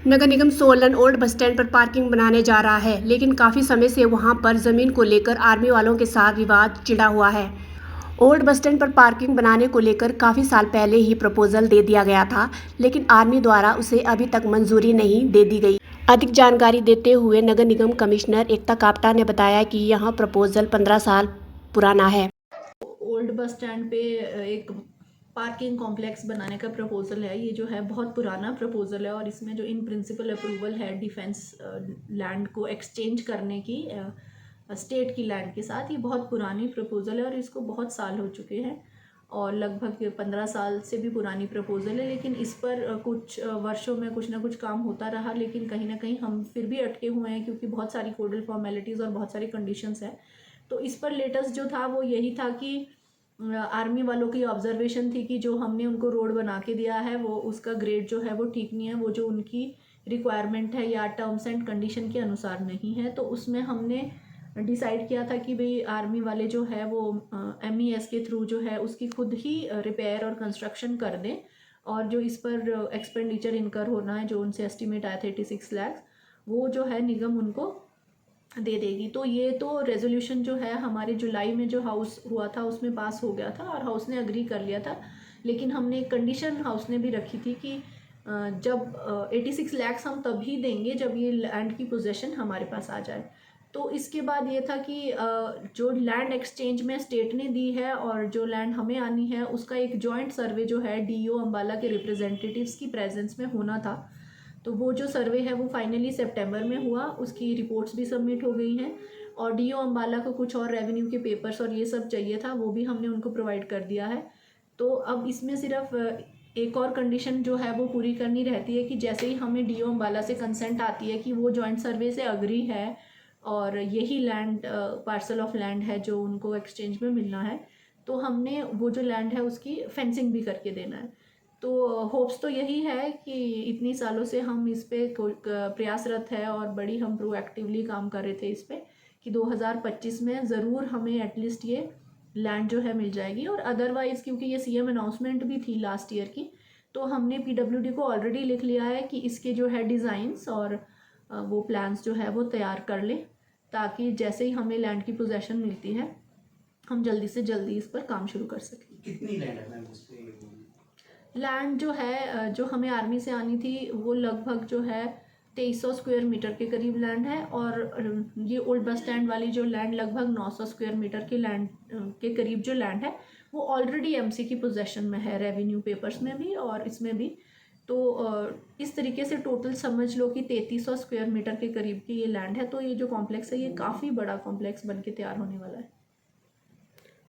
नगर निगम Solan old bus stand पर parking बनाने जा रहा है, लेकिन काफ़ी समय से वहां पर ज़मीन को लेकर आर्मी वालों के साथ विवाद छिड़ा हुआ है। ओल्ड बस स्टैंड पर पार्किंग बनाने को लेकर काफ़ी साल पहले ही प्रपोजल दे दिया गया था, लेकिन आर्मी द्वारा उसे अभी तक मंजूरी नहीं दे दी गई। अधिक जानकारी देते हुए नगर निगम कमिश्नर एकता कापटा ने बताया कि यहां प्रपोजल 15 साल पुराना है। ओल्ड बस स्टैंड पे एक पार्किंग कॉम्प्लेक्स बनाने का प्रपोजल है। ये जो है बहुत पुराना प्रपोजल है और इसमें जो इन प्रिंसिपल अप्रूवल है डिफेंस लैंड को एक्सचेंज करने की स्टेट की लैंड के साथ, ये बहुत पुरानी प्रपोजल है और इसको बहुत साल हो चुके हैं और लगभग 15 साल से भी पुरानी प्रपोजल है। लेकिन इस पर कुछ वर्षों में कुछ ना कुछ काम होता रहा, लेकिन कहीं ना कहीं हम फिर भी अटके हुए हैं क्योंकि बहुत सारी कोडल फॉर्मेलिटीज़ और बहुत सारी कंडीशंस हैं। तो इस पर लेटेस्ट जो था वो यही था कि आर्मी वालों की ऑब्जर्वेशन थी कि जो हमने उनको रोड बना के दिया है वो उसका ग्रेड जो है वो ठीक नहीं है, वो जो उनकी रिक्वायरमेंट है या टर्म्स एंड कंडीशन के अनुसार नहीं है। तो उसमें हमने डिसाइड किया था कि भाई आर्मी वाले जो है वो MES के थ्रू जो है उसकी खुद ही रिपेयर और कंस्ट्रक्शन कर दें और जो इस पर एक्सपेंडिचर इनकर होना है, जो उनसे एस्टिमेट आया था 86 लाख, वो जो है निगम उनको दे देगी। तो ये तो रेजोल्यूशन जो है हमारे जुलाई में जो हाउस हुआ था उसमें पास हो गया था और हाउस ने अग्री कर लिया था। लेकिन हमने एक कंडीशन हाउस ने भी रखी थी कि जब 86 लैक्स हम तभी देंगे जब ये लैंड की पोजेशन हमारे पास आ जाए। तो इसके बाद ये था कि जो लैंड एक्सचेंज में स्टेट ने दी है और जो लैंड हमें आनी है उसका एक जॉइंट सर्वे जो है DO अम्बाला के रिप्रेजेंटेटिव्स की प्रेजेंस में होना था। तो वो जो सर्वे है वो फाइनली सितंबर में हुआ, उसकी रिपोर्ट्स भी सबमिट हो गई हैं और DO अम्बाला को कुछ और रेवेन्यू के पेपर्स और ये सब चाहिए था, वो भी हमने उनको प्रोवाइड कर दिया है। तो अब इसमें सिर्फ एक और कंडीशन जो है वो पूरी करनी रहती है कि जैसे ही हमें DO अम्बाला से कंसेंट आती है कि वो जॉइंट सर्वे से अग्री है और यही लैंड पार्सल ऑफ लैंड है जो उनको एक्सचेंज में मिलना है, तो हमने वो जो लैंड है उसकी फेंसिंग भी करके देना है। तो होप्स तो यही है कि इतनी सालों से हम इस पे प्रयासरत है और बड़ी हम प्रोएक्टिवली काम कर रहे थे इस पे कि 2025 में ज़रूर हमें एटलीस्ट ये लैंड जो है मिल जाएगी। और अदरवाइज़ क्योंकि ये CM अनाउंसमेंट भी थी लास्ट ईयर की, तो हमने PWD को ऑलरेडी लिख लिया है कि इसके जो है डिज़ाइंस और वो प्लान्स जो है वो तैयार कर लें, ताकि जैसे ही हमें लैंड की पोजेशन मिलती है हम जल्दी से जल्दी इस पर काम शुरू कर सकें। कितनी लैंड है मैम इस पे? लैंड जो है जो हमें आर्मी से आनी थी वो लगभग जो है 2300 स्क्वायर मीटर के करीब लैंड है और ये ओल्ड बस स्टैंड वाली जो लैंड लगभग 900 स्क्वायर मीटर के लैंड के करीब जो लैंड है वो ऑलरेडी MC की पोजेशन में है, रेवेन्यू पेपर्स में भी और इसमें भी। तो इस तरीके से टोटल समझ लो कि 3300 स्क्वायर मीटर के करीब की ये लैंड है। तो ये जो कॉम्प्लेक्स है ये काफ़ी बड़ा कॉम्प्लेक्स बन के तैयार होने वाला है।